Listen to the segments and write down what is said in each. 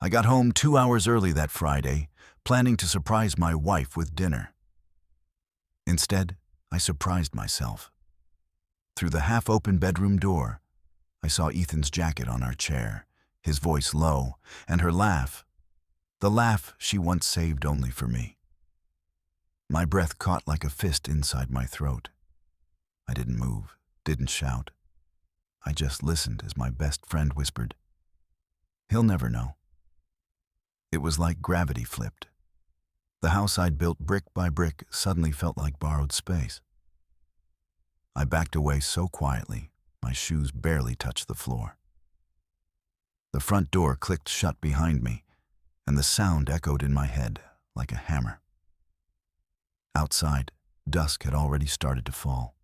I got home 2 hours early that Friday, planning to surprise my wife with dinner. Instead, I surprised myself. Through the half-open bedroom door, I saw Ethan's jacket on our chair, his voice low, and her laugh, the laugh she once saved only for me. My breath caught like a fist inside my throat. I didn't move, didn't shout. I just listened as my best friend whispered, "He'll never know." It was like gravity flipped. The house I'd built brick by brick suddenly felt like borrowed space. I backed away so quietly, my shoes barely touched the floor. The front door clicked shut behind me, and the sound echoed in my head like a hammer. Outside, dusk had already started to fall.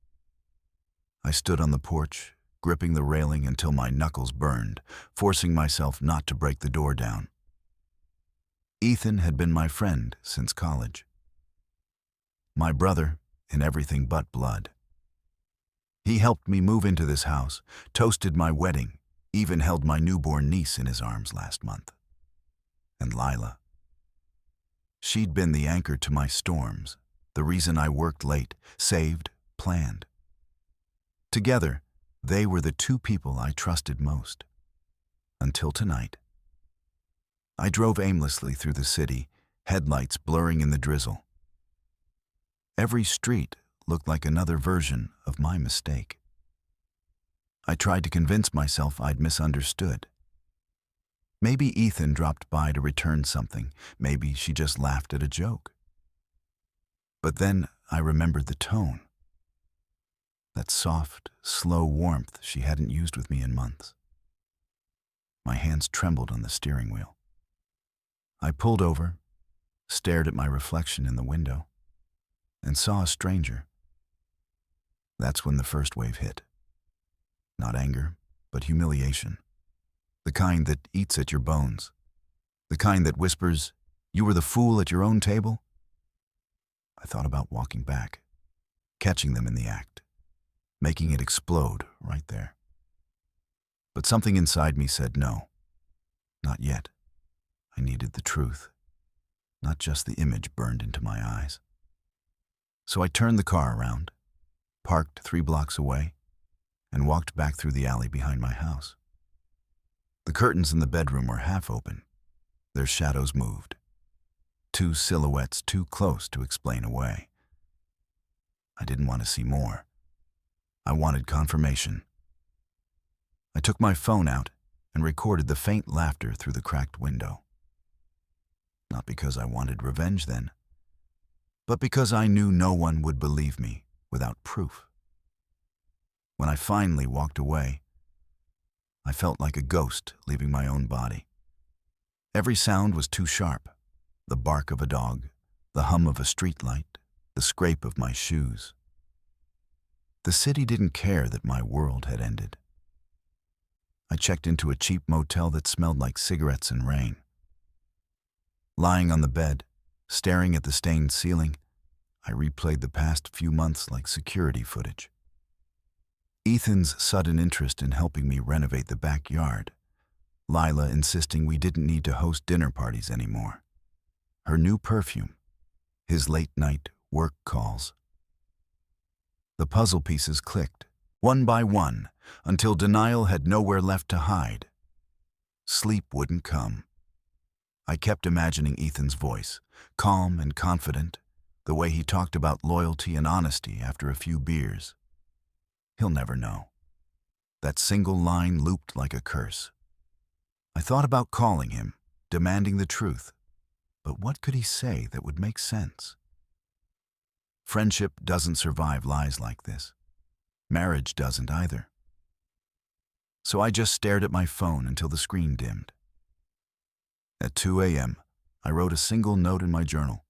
I stood on the porch, gripping the railing until my knuckles burned, forcing myself not to break the door down. Ethan had been my friend since college. My brother in everything but blood. He helped me move into this house, toasted my wedding, even held my newborn niece in his arms last month. And Lila. She'd been the anchor to my storms, the reason I worked late, saved, planned. Together, they were the two people I trusted most. Until tonight. I drove aimlessly through the city, headlights blurring in the drizzle. Every street looked like another version of my mistake. I tried to convince myself I'd misunderstood. Maybe Ethan dropped by to return something. Maybe she just laughed at a joke. But then I remembered the tone. That soft, slow warmth she hadn't used with me in months. My hands trembled on the steering wheel. I pulled over, stared at my reflection in the window, and saw a stranger. That's when the first wave hit. Not anger, but humiliation. The kind that eats at your bones. The kind that whispers, "You were the fool at your own table?" I thought about walking back, catching them in the act, making it explode right there. But something inside me said no, not yet. I needed the truth, not just the image burned into my eyes. So I turned the car around, parked 3 blocks away, and walked back through the alley behind my house. The curtains in the bedroom were half open. Their shadows moved. 2 silhouettes too close to explain away. I didn't want to see more. I wanted confirmation. I took my phone out and recorded the faint laughter through the cracked window. Not because I wanted revenge then, but because I knew no one would believe me without proof. When I finally walked away, I felt like a ghost leaving my own body. Every sound was too sharp. The bark of a dog, the hum of a streetlight, the scrape of my shoes. The city didn't care that my world had ended. I checked into a cheap motel that smelled like cigarettes and rain. Lying on the bed, staring at the stained ceiling, I replayed the past few months like security footage. Ethan's sudden interest in helping me renovate the backyard. Lila insisting we didn't need to host dinner parties anymore. Her new perfume. His late-night work calls. The puzzle pieces clicked, one by one, until denial had nowhere left to hide. Sleep wouldn't come. I kept imagining Ethan's voice, calm and confident, the way he talked about loyalty and honesty after a few beers. He'll never know. That single line looped like a curse. I thought about calling him, demanding the truth, but what could he say that would make sense? Friendship doesn't survive lies like this. Marriage doesn't either. So I just stared at my phone until the screen dimmed. At 2 a.m., I wrote a single note in my journal.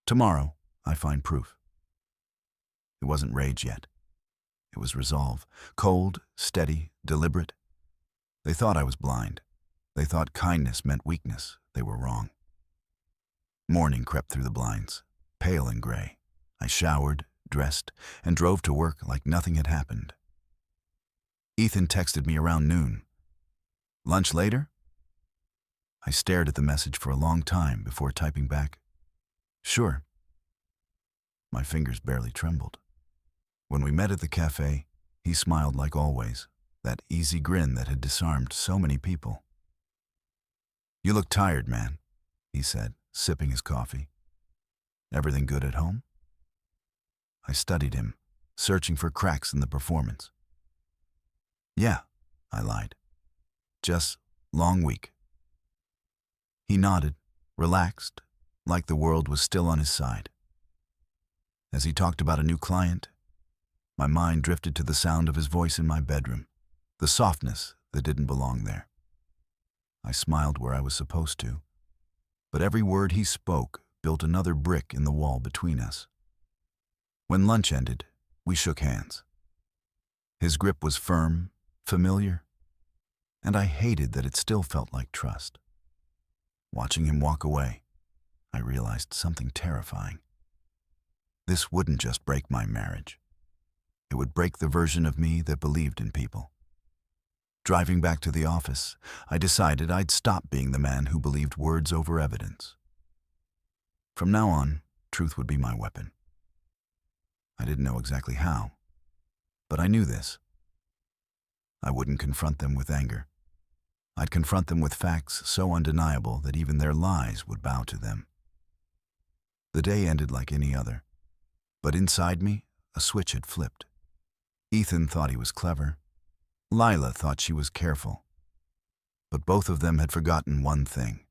Tomorrow, I find proof. It wasn't rage yet. It was resolve, cold, steady, deliberate. They thought I was blind. They thought kindness meant weakness. They were wrong. Morning crept through the blinds, pale and gray. I showered, dressed, and drove to work like nothing had happened. Ethan texted me around noon. "Lunch later?" I stared at the message for a long time before typing back, "Sure." My fingers barely trembled. When we met at the cafe, he smiled like always, that easy grin that had disarmed so many people. "You look tired, man," he said, sipping his coffee. "Everything good at home?" I studied him, searching for cracks in the performance. "Yeah," I lied. "Just long week." He nodded, relaxed, like the world was still on his side. As he talked about a new client, my mind drifted to the sound of his voice in my bedroom, the softness that didn't belong there. I smiled where I was supposed to, but every word he spoke built another brick in the wall between us. When lunch ended, we shook hands. His grip was firm, familiar, and I hated that it still felt like trust. Watching him walk away, I realized something terrifying. This wouldn't just break my marriage. It would break the version of me that believed in people. Driving back to the office, I decided I'd stop being the man who believed words over evidence. From now on, truth would be my weapon. I didn't know exactly how, but I knew this. I wouldn't confront them with anger. I'd confront them with facts so undeniable that even their lies would bow to them. The day ended like any other, but inside me, a switch had flipped. Ethan thought he was clever. Lila thought she was careful. But both of them had forgotten one thing.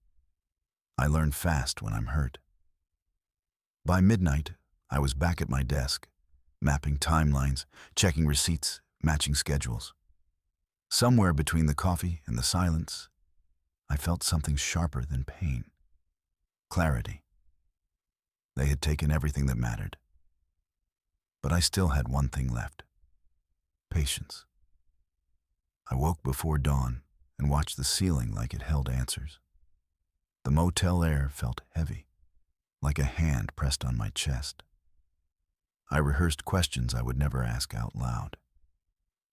I learn fast when I'm hurt. By midnight, I was back at my desk, mapping timelines, checking receipts, matching schedules. Somewhere between the coffee and the silence, I felt something sharper than pain. Clarity. They had taken everything that mattered. But I still had one thing left. Patience. I woke before dawn and watched the ceiling like it held answers. The motel air felt heavy, like a hand pressed on my chest. I rehearsed questions I would never ask out loud.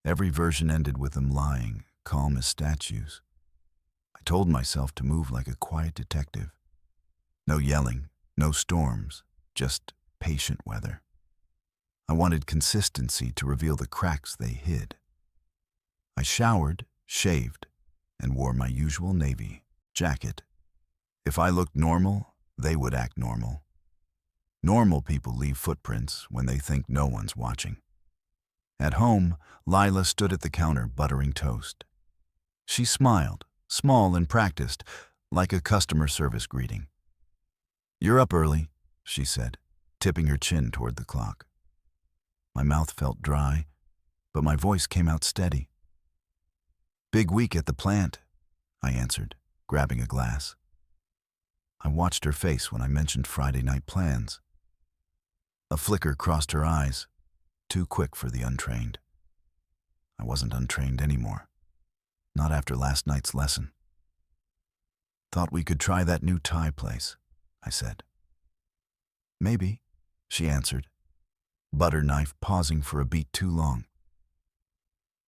Every version ended with them lying, calm as statues. I told myself to move like a quiet detective. No yelling, no storms, just patient weather. I wanted consistency to reveal the cracks they hid. I showered, shaved, and wore my usual navy jacket. If I looked normal, they would act normal. Normal people leave footprints when they think no one's watching. At home, Lila stood at the counter buttering toast. She smiled, small and practiced, like a customer service greeting. "You're up early," she said, tipping her chin toward the clock. My mouth felt dry, but my voice came out steady. "Big week at the plant," I answered, grabbing a glass. I watched her face when I mentioned Friday night plans. A flicker crossed her eyes, too quick for the untrained. I wasn't untrained anymore, not after last night's lesson. "Thought we could try that new Thai place," I said. "Maybe," she answered, butter knife pausing for a beat too long.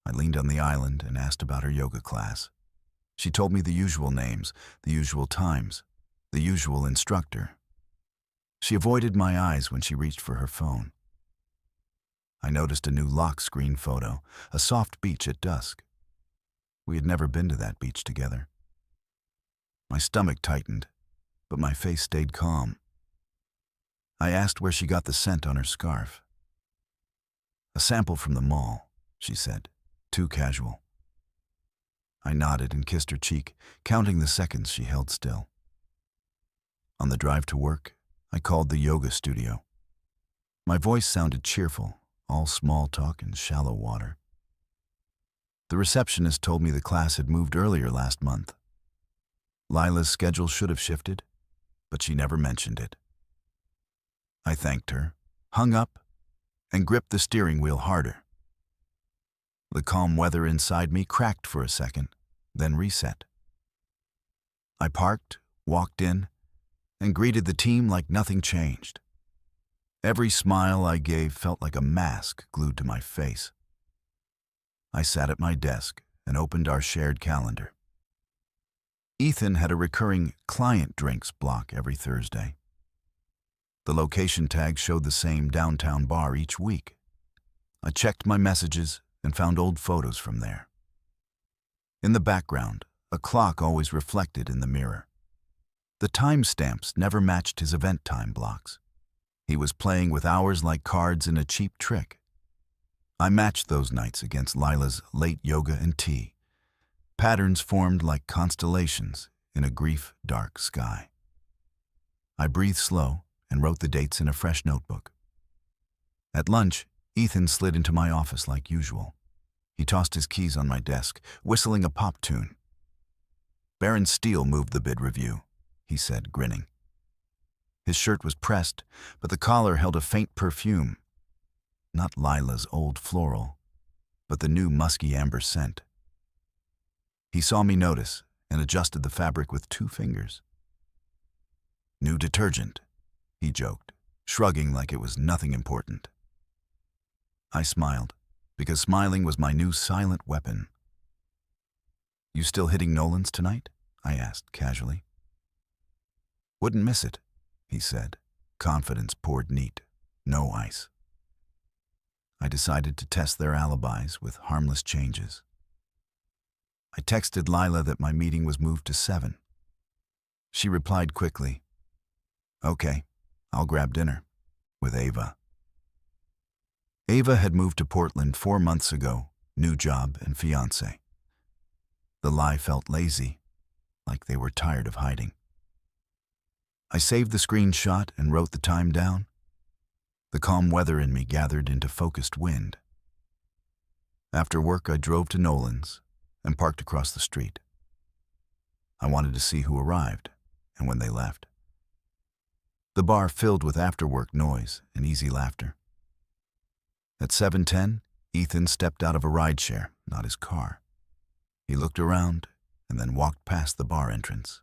I leaned on the island and asked about her yoga class. She told me the usual names, the usual times, the usual instructor. She avoided my eyes when she reached for her phone. I noticed a new lock screen photo, a soft beach at dusk. We had never been to that beach together. My stomach tightened, but my face stayed calm. I asked where she got the scent on her scarf. "A sample from the mall," she said, too casual. I nodded and kissed her cheek, counting the seconds she held still. On the drive to work, I called the yoga studio. My voice sounded cheerful, all small talk and shallow water. The receptionist told me the class had moved earlier last month. Lila's schedule should have shifted, but she never mentioned it. I thanked her, hung up, and gripped the steering wheel harder. The calm weather inside me cracked for a second, then reset. I parked, walked in, and greeted the team like nothing changed. Every smile I gave felt like a mask glued to my face. I sat at my desk and opened our shared calendar. Ethan had a recurring client drinks block every Thursday. The location tag showed the same downtown bar each week. I checked my messages and found old photos from there. In the background, a clock always reflected in the mirror. The timestamps never matched his event time blocks. He was playing with hours like cards in a cheap trick. I matched those nights against Lila's late yoga and tea. Patterns formed like constellations in a grief-dark sky. I breathed slow and wrote the dates in a fresh notebook. At lunch, Ethan slid into my office like usual. He tossed his keys on my desk, whistling a pop tune. "Baron Steele moved the bid review," he said, grinning. His shirt was pressed, but the collar held a faint perfume. Not Lila's old floral, but the new musky amber scent. He saw me notice and adjusted the fabric with 2 fingers. "New detergent," he joked, shrugging like it was nothing important. I smiled, because smiling was my new silent weapon. "You still hitting Nolan's tonight?" I asked casually. "Wouldn't miss it," he said. Confidence poured neat, no ice. I decided to test their alibis with harmless changes. I texted Lila that my meeting was moved to 7. She replied quickly, "Okay, I'll grab dinner," with Ava. Ava had moved to Portland 4 months ago, new job and fiancé. The lie felt lazy, like they were tired of hiding. I saved the screenshot and wrote the time down. The calm weather in me gathered into focused wind. After work, I drove to Nolan's and parked across the street. I wanted to see who arrived and when they left. The bar filled with after-work noise and easy laughter. At 7:10, Ethan stepped out of a rideshare, not his car. He looked around and then walked past the bar entrance.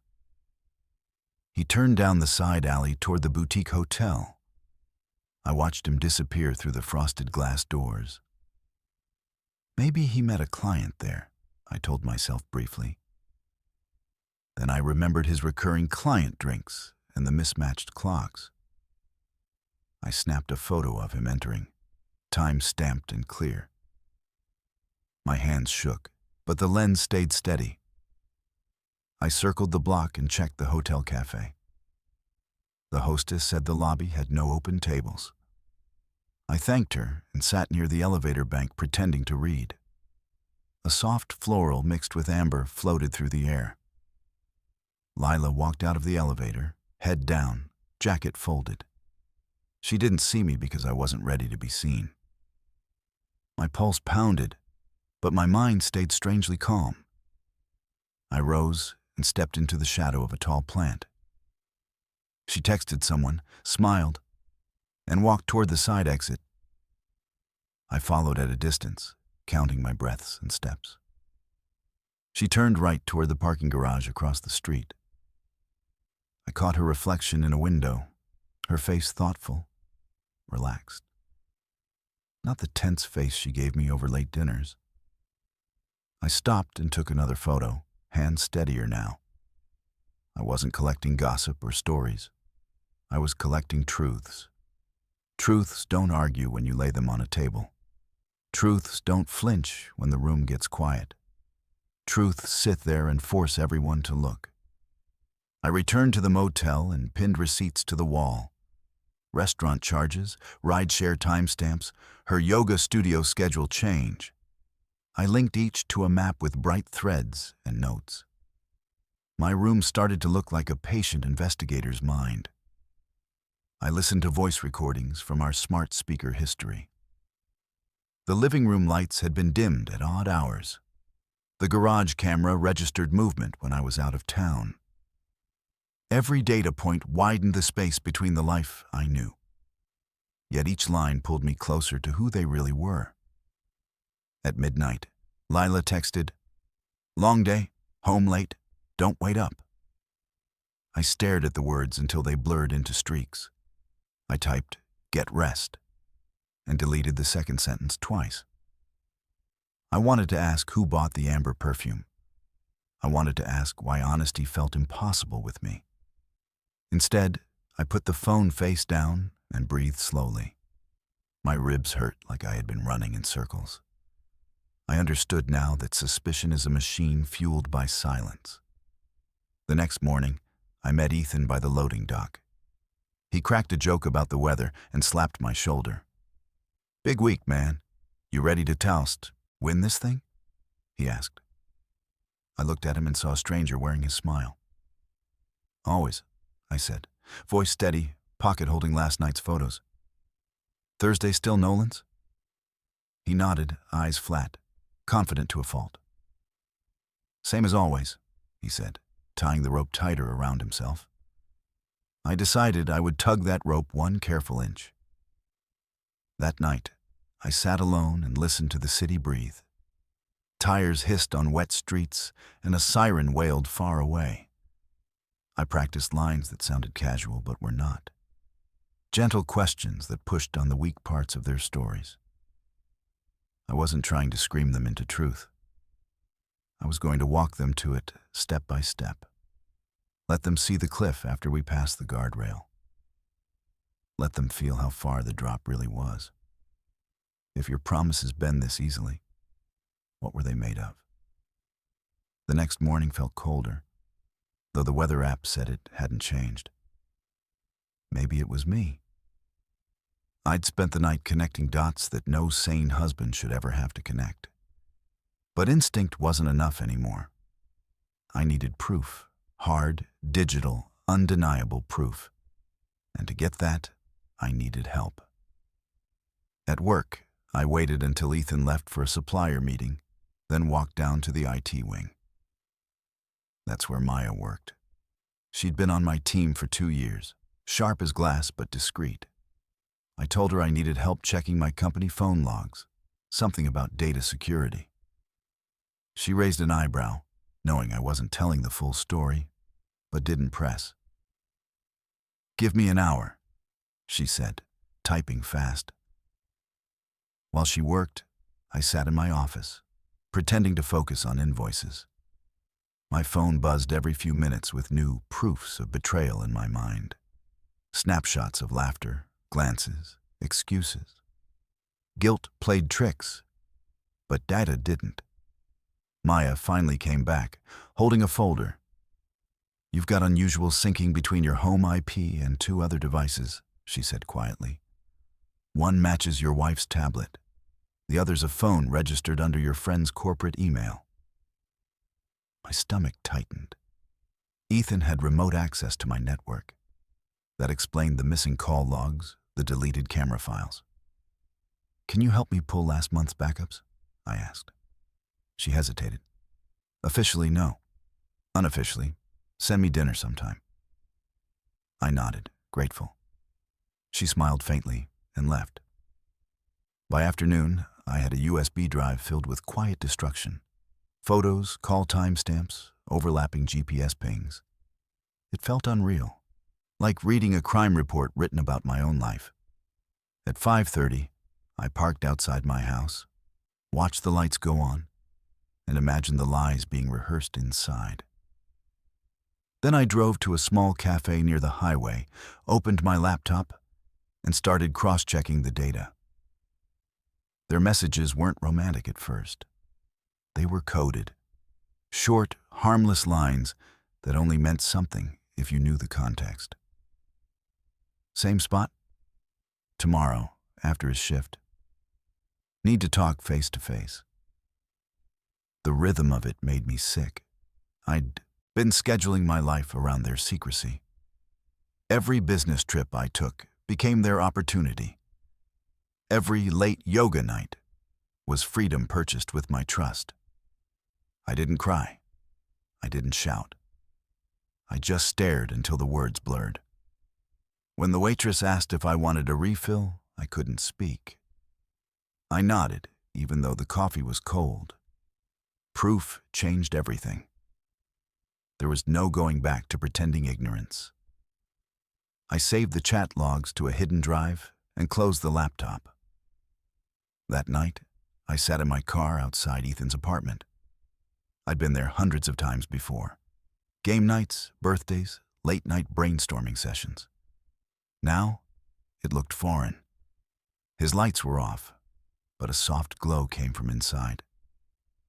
He turned down the side alley toward the boutique hotel. I watched him disappear through the frosted glass doors. Maybe he met a client there, I told myself briefly. Then I remembered his recurring client drinks and the mismatched clocks. I snapped a photo of him entering, time stamped and clear. My hands shook, but the lens stayed steady. I circled the block and checked the hotel cafe. The hostess said the lobby had no open tables. I thanked her and sat near the elevator bank pretending to read. A soft floral mixed with amber floated through the air. Lila walked out of the elevator, head down, jacket folded. She didn't see me because I wasn't ready to be seen. My pulse pounded, but my mind stayed strangely calm. I rose and stepped into the shadow of a tall plant. She texted someone, smiled, and walked toward the side exit. I followed at a distance, counting my breaths and steps. She turned right toward the parking garage across the street. I caught her reflection in a window, her face thoughtful, relaxed. Not the tense face she gave me over late dinners. I stopped and took another photo, hands steadier now. I wasn't collecting gossip or stories. I was collecting truths. Truths don't argue when you lay them on a table. Truths don't flinch when the room gets quiet. Truths sit there and force everyone to look. I returned to the motel and pinned receipts to the wall. Restaurant charges, rideshare timestamps, her yoga studio schedule change. I linked each to a map with bright threads and notes. My room started to look like a patient investigator's mind. I listened to voice recordings from our smart speaker history. The living room lights had been dimmed at odd hours. The garage camera registered movement when I was out of town. Every data point widened the space between the life I knew. Yet each line pulled me closer to who they really were. At midnight, Lila texted, "Long day, home late, don't wait up." I stared at the words until they blurred into streaks. I typed, "Get rest," and deleted the second sentence twice. I wanted to ask who bought the amber perfume. I wanted to ask why honesty felt impossible with me. Instead, I put the phone face down and breathed slowly. My ribs hurt like I had been running in circles. I understood now that suspicion is a machine fueled by silence. The next morning, I met Ethan by the loading dock. He cracked a joke about the weather and slapped my shoulder. "Big week, man. You ready to toast? Win this thing?" he asked. I looked at him and saw a stranger wearing his smile. "Always," I said, voice steady, pocket holding last night's photos. "Thursday still Nolan's?" He nodded, eyes flat, confident to a fault. "Same as always," he said, tying the rope tighter around himself. I decided I would tug that rope one careful inch. That night, I sat alone and listened to the city breathe. Tires hissed on wet streets, and a siren wailed far away. I practiced lines that sounded casual but were not. Gentle questions that pushed on the weak parts of their stories. I wasn't trying to scream them into truth. I was going to walk them to it step by step. Let them see the cliff after we passed the guardrail. Let them feel how far the drop really was. If your promises bend this easily, what were they made of? The next morning felt colder, though the weather app said it hadn't changed. Maybe it was me. I'd spent the night connecting dots that no sane husband should ever have to connect. But instinct wasn't enough anymore. I needed proof, hard, digital, undeniable proof. And to get that, I needed help. At work, I waited until Ethan left for a supplier meeting, then walked down to the IT wing. That's where Maya worked. She'd been on my team for 2 years, sharp as glass but discreet. I told her I needed help checking my company phone logs, something about data security. She raised an eyebrow, knowing I wasn't telling the full story, but didn't press. "Give me an hour," she said, typing fast. While she worked, I sat in my office, pretending to focus on invoices. My phone buzzed every few minutes with new proofs of betrayal in my mind. Snapshots of laughter, glances, excuses. Guilt played tricks, but data didn't. Maya finally came back, holding a folder. "You've got unusual syncing between your home IP and 2 other devices," she said quietly. "One matches your wife's tablet. The other's a phone registered under your friend's corporate email." My stomach tightened. Ethan had remote access to my network. That explained the missing call logs, the deleted camera files. "Can you help me pull last month's backups?" I asked. She hesitated. "Officially, no. Unofficially, send me dinner sometime." I nodded, grateful. She smiled faintly and left. By afternoon, I had a USB drive filled with quiet destruction. Photos, call timestamps, overlapping GPS pings. It felt unreal, like reading a crime report written about my own life. At 5:30, I parked outside my house, watched the lights go on, and imagined the lies being rehearsed inside. Then I drove to a small cafe near the highway, opened my laptop, and started cross-checking the data. Their messages weren't romantic at first. They were coded. Short, harmless lines that only meant something if you knew the context. "Same spot? Tomorrow, after his shift. Need to talk face to face." The rhythm of it made me sick. I'd been scheduling my life around their secrecy. Every business trip I took became their opportunity. Every late yoga night was freedom purchased with my trust. I didn't cry. I didn't shout. I just stared until the words blurred. When the waitress asked if I wanted a refill, I couldn't speak. I nodded, even though the coffee was cold. Proof changed everything. There was no going back to pretending ignorance. I saved the chat logs to a hidden drive and closed the laptop. That night, I sat in my car outside Ethan's apartment. I'd been there hundreds of times before. Game nights, birthdays, late-night brainstorming sessions. Now, it looked foreign. His lights were off, but a soft glow came from inside.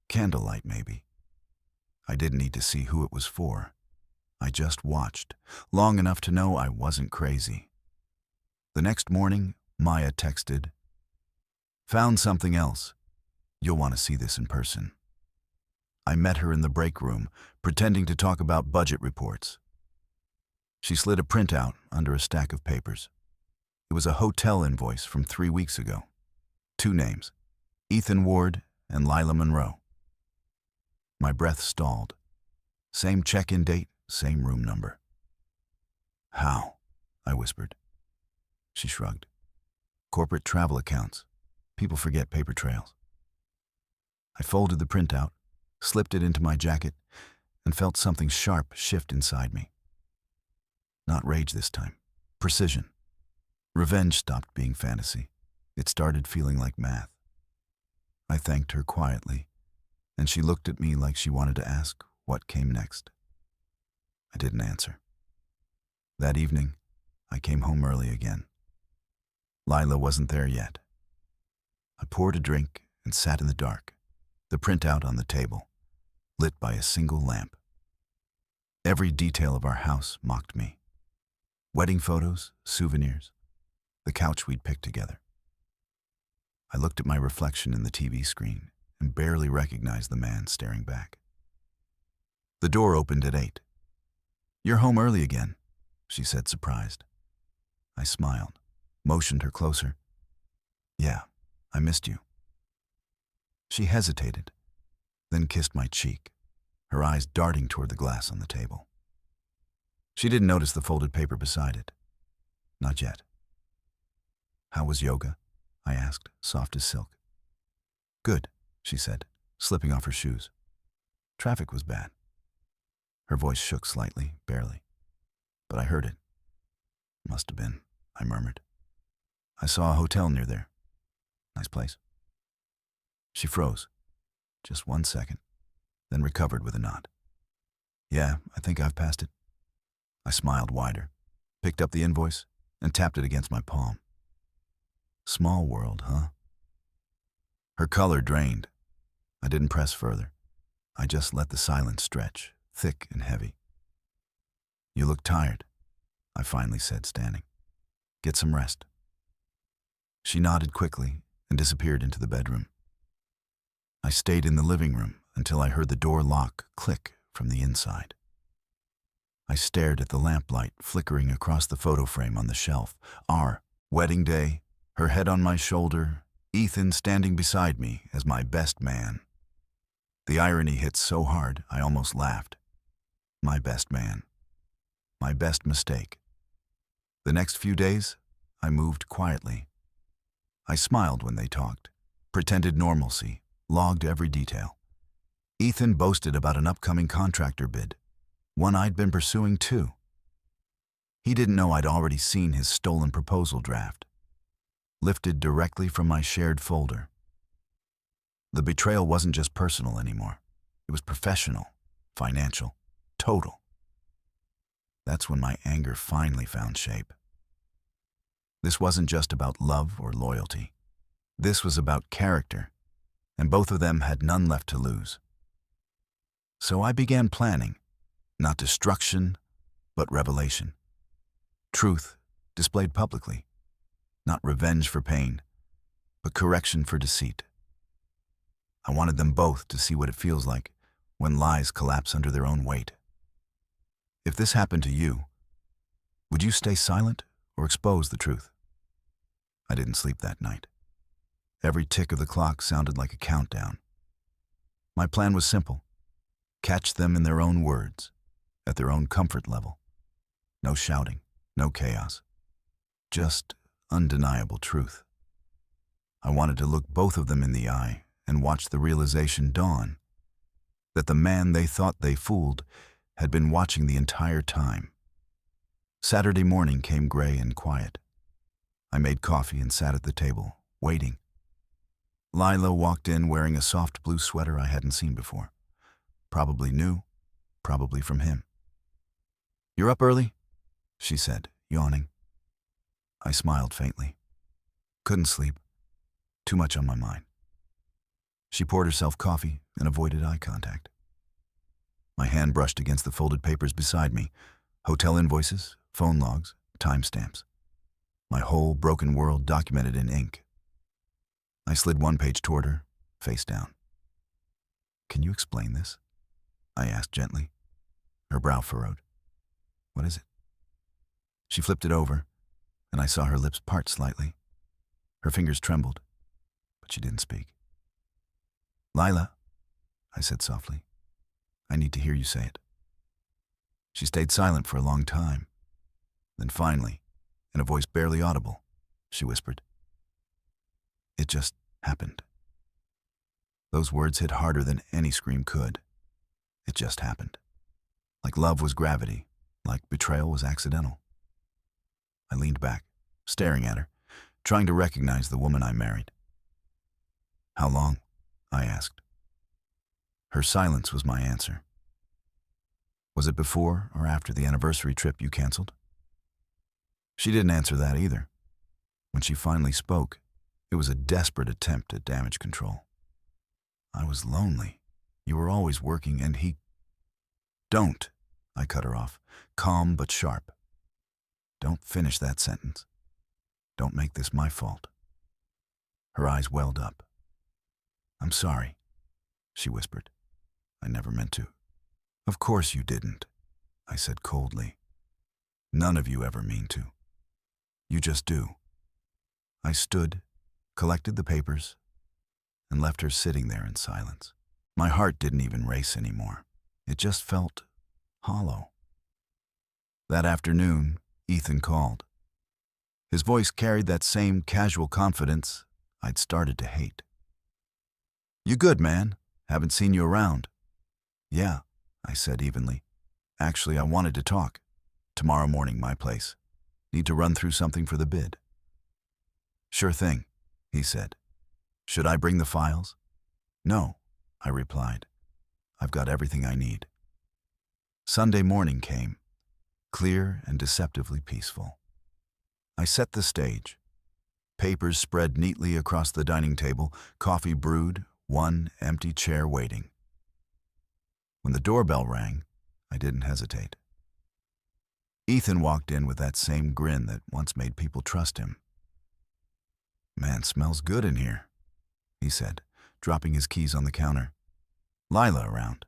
Candlelight, maybe. I didn't need to see who it was for. I just watched, long enough to know I wasn't crazy. The next morning, Maya texted, "Found something else. You'll want to see this in person." I met her in the break room, pretending to talk about budget reports. She slid a printout under a stack of papers. It was a hotel invoice from 3 weeks ago. 2 names, Ethan Ward and Lila Monroe. My breath stalled. Same check-in date, same room number. "How?" I whispered. She shrugged. "Corporate travel accounts. People forget paper trails." I folded the printout, slipped it into my jacket, and felt something sharp shift inside me. Not rage this time. Precision. Revenge stopped being fantasy. It started feeling like math. I thanked her quietly, and she looked at me like she wanted to ask what came next. I didn't answer. That evening, I came home early again. Lila wasn't there yet. I poured a drink and sat in the dark, the printout on the table, lit by a single lamp. Every detail of our house mocked me. Wedding photos, souvenirs, the couch we'd picked together. I looked at my reflection in the TV screen and barely recognized the man staring back. The door opened at 8. "You're home early again," she said, surprised. I smiled, motioned her closer. "Yeah, I missed you." She hesitated, then kissed my cheek, her eyes darting toward the glass on the table. She didn't notice the folded paper beside it. Not yet. "How was yoga?" I asked, soft as silk. "Good," she said, slipping off her shoes. "Traffic was bad." Her voice shook slightly, barely, but I heard it. "Must have been," I murmured. "I saw a hotel near there. Nice place." She froze, just 1 second, then recovered with a nod. "Yeah, I think I've passed it." I smiled wider, picked up the invoice, and tapped it against my palm. Small world, huh? Her color drained. I didn't press further. I just let the silence stretch, thick and heavy. "You look tired," I finally said, standing. "Get some rest." She nodded quickly and disappeared into the bedroom. I stayed in the living room until I heard the door lock click from the inside. I stared at the lamplight flickering across the photo frame on the shelf. Our wedding day, her head on my shoulder, Ethan standing beside me as my best man. The irony hit so hard, I almost laughed. My best man. My best mistake. The next few days, I moved quietly. I smiled when they talked, pretended normalcy, logged every detail. Ethan boasted about an upcoming contractor bid, one I'd been pursuing too. He didn't know I'd already seen his stolen proposal draft, lifted directly from my shared folder. The betrayal wasn't just personal anymore. It was professional, financial, total. That's when my anger finally found shape. This wasn't just about love or loyalty. This was about character, and both of them had none left to lose. So I began planning, not destruction, but revelation. Truth displayed publicly, not revenge for pain, but correction for deceit. I wanted them both to see what it feels like when lies collapse under their own weight. If this happened to you, would you stay silent or expose the truth? I didn't sleep that night. Every tick of the clock sounded like a countdown. My plan was simple. Catch them in their own words, at their own comfort level. No shouting, no chaos. Just undeniable truth. I wanted to look both of them in the eye and watch the realization dawn that the man they thought they fooled had been watching the entire time. Saturday morning came gray and quiet. I made coffee and sat at the table, waiting. Lila walked in wearing a soft blue sweater I hadn't seen before. Probably new, probably from him. "You're up early?" she said, yawning. I smiled faintly. Couldn't sleep. Too much on my mind. She poured herself coffee and avoided eye contact. My hand brushed against the folded papers beside me. Hotel invoices, phone logs, timestamps. My whole broken world documented in ink. I slid one page toward her, face down. "Can you explain this?" I asked gently. Her brow furrowed. "What is it?" She flipped it over, and I saw her lips part slightly. Her fingers trembled, but she didn't speak. "Lila," I said softly, "I need to hear you say it." She stayed silent for a long time. Then finally, in a voice barely audible, she whispered, "It just happened." Those words hit harder than any scream could. It just happened. Like love was gravity, like betrayal was accidental. I leaned back, staring at her, trying to recognize the woman I married. "How long?" I asked. Her silence was my answer. "Was it before or after the anniversary trip you canceled?" She didn't answer that either. When she finally spoke, it was a desperate attempt at damage control. "I was lonely. You were always working and he—" "Don't," I cut her off, calm but sharp. "Don't finish that sentence. Don't make this my fault." Her eyes welled up. "I'm sorry," she whispered. "I never meant to." "Of course you didn't," I said coldly. "None of you ever mean to. You just do." I stood, collected the papers, and left her sitting there in silence. My heart didn't even race anymore. It just felt hollow. That afternoon, Ethan called. His voice carried that same casual confidence I'd started to hate. "You good, man? Haven't seen you around." "Yeah," I said evenly. "Actually, I wanted to talk. Tomorrow morning, my place. Need to run through something for the bid." "Sure thing," he said. "Should I bring the files?" "No," I replied. "I've got everything I need." Sunday morning came, clear and deceptively peaceful. I set the stage. Papers spread neatly across the dining table, coffee brewed, one empty chair waiting. When the doorbell rang, I didn't hesitate. Ethan walked in with that same grin that once made people trust him. "Man, smells good in here," he said, dropping his keys on the counter. "Lila around?"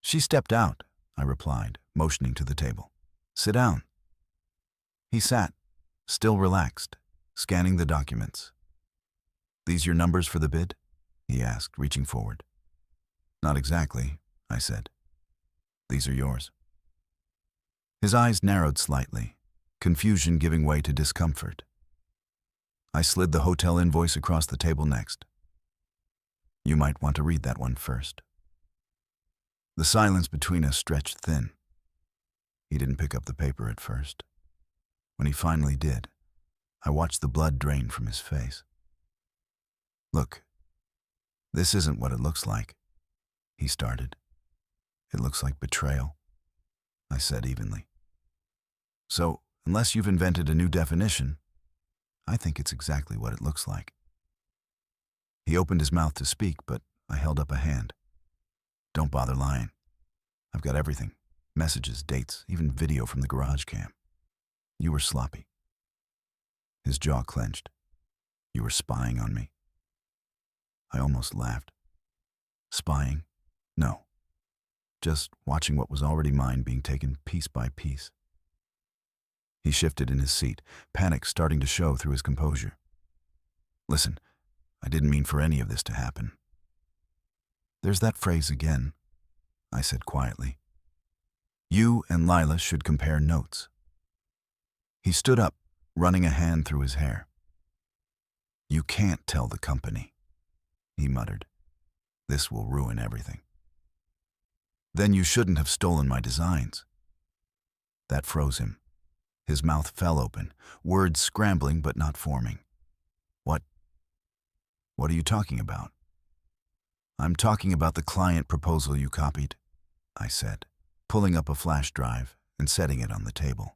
"She stepped out," I replied, motioning to the table. "Sit down." He sat, still relaxed, scanning the documents. "These your numbers for the bid?" he asked, reaching forward. "Not exactly," I said. "These are yours." His eyes narrowed slightly, confusion giving way to discomfort. I slid the hotel invoice across the table next. "You might want to read that one first." The silence between us stretched thin. He didn't pick up the paper at first. When he finally did, I watched the blood drain from his face. "Look, this isn't what it looks like," he started. "It looks like betrayal," I said evenly. "So, unless you've invented a new definition, I think it's exactly what it looks like." He opened his mouth to speak, but I held up a hand. "Don't bother lying. I've got everything. Messages, dates, even video from the garage cam. You were sloppy." His jaw clenched. "You were spying on me." I almost laughed. Spying? No. Just watching what was already mine being taken piece by piece. He shifted in his seat, panic starting to show through his composure. "Listen, I didn't mean for any of this to happen." "There's that phrase again," I said quietly. "You and Lila should compare notes." He stood up, running a hand through his hair. "You can't tell the company," he muttered. "This will ruin everything." "Then you shouldn't have stolen my designs." That froze him. His mouth fell open, words scrambling but not forming. What are you talking about?" I'm talking about the client proposal you copied, I said, pulling up a flash drive and setting it on the table.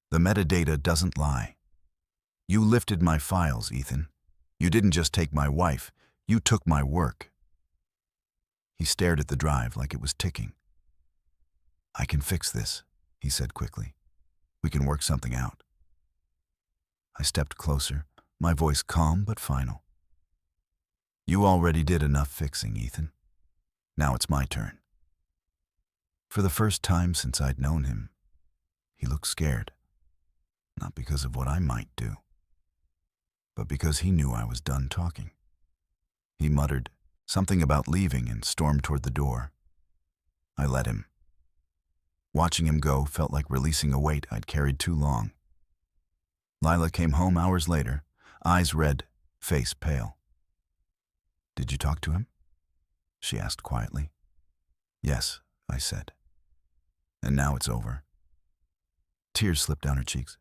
The metadata doesn't lie. You lifted my files, Ethan. You didn't just take my wife, you took my work. He stared at the drive like it was ticking. I can fix this, he said quickly. We can work something out. I stepped closer, my voice calm but final. You already did enough fixing, Ethan. Now it's my turn. For the first time since I'd known him, he looked scared. Not because of what I might do, but because he knew I was done talking. He muttered something about leaving and stormed toward the door. I let him. Watching him go felt like releasing a weight I'd carried too long. Lila came home hours later, eyes red, face pale. Did you talk to him? She asked quietly. Yes, I said. And now it's over. Tears slipped down her cheeks.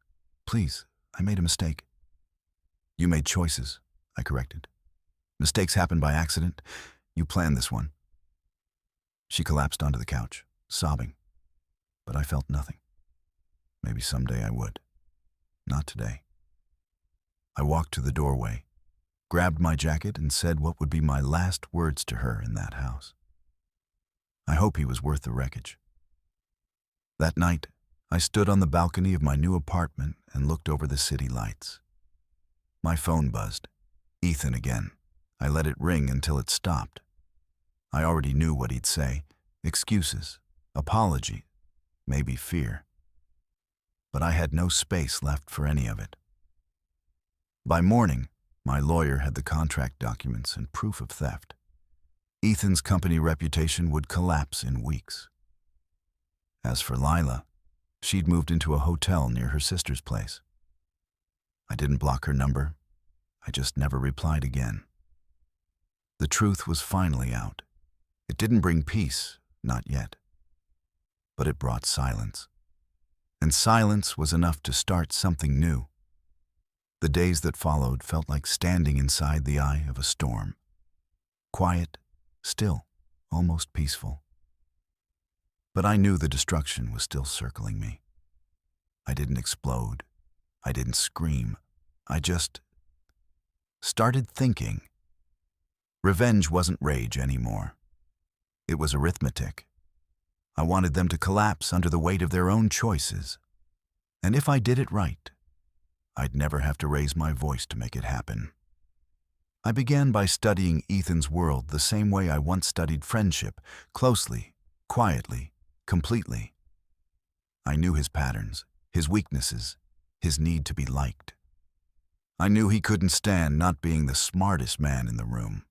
Please, I made a mistake. You made choices, I corrected. Mistakes happen by accident. You planned this one. She collapsed onto the couch, sobbing. But I felt nothing. Maybe someday I would. Not today. I walked to the doorway, grabbed my jacket, and said what would be my last words to her in that house. I hope he was worth the wreckage. That night, I stood on the balcony of my new apartment and looked over the city lights. My phone buzzed. Ethan again. I let it ring until it stopped. I already knew what he'd say. Excuses, apology, maybe fear. But I had no space left for any of it. By morning, my lawyer had the contract documents and proof of theft. Ethan's company reputation would collapse in weeks. As for Lila, she'd moved into a hotel near her sister's place. I didn't block her number. I just never replied again. The truth was finally out. It didn't bring peace, not yet. But it brought silence. And silence was enough to start something new. The days that followed felt like standing inside the eye of a storm. Quiet, still, almost peaceful. But I knew the destruction was still circling me. I didn't explode. I didn't scream. I just started thinking. Revenge wasn't rage anymore. It was arithmetic. I wanted them to collapse under the weight of their own choices. And if I did it right, I'd never have to raise my voice to make it happen. I began by studying Ethan's world the same way I once studied friendship, closely, quietly, completely. I knew his patterns, his weaknesses, his need to be liked. I knew he couldn't stand not being the smartest man in the room.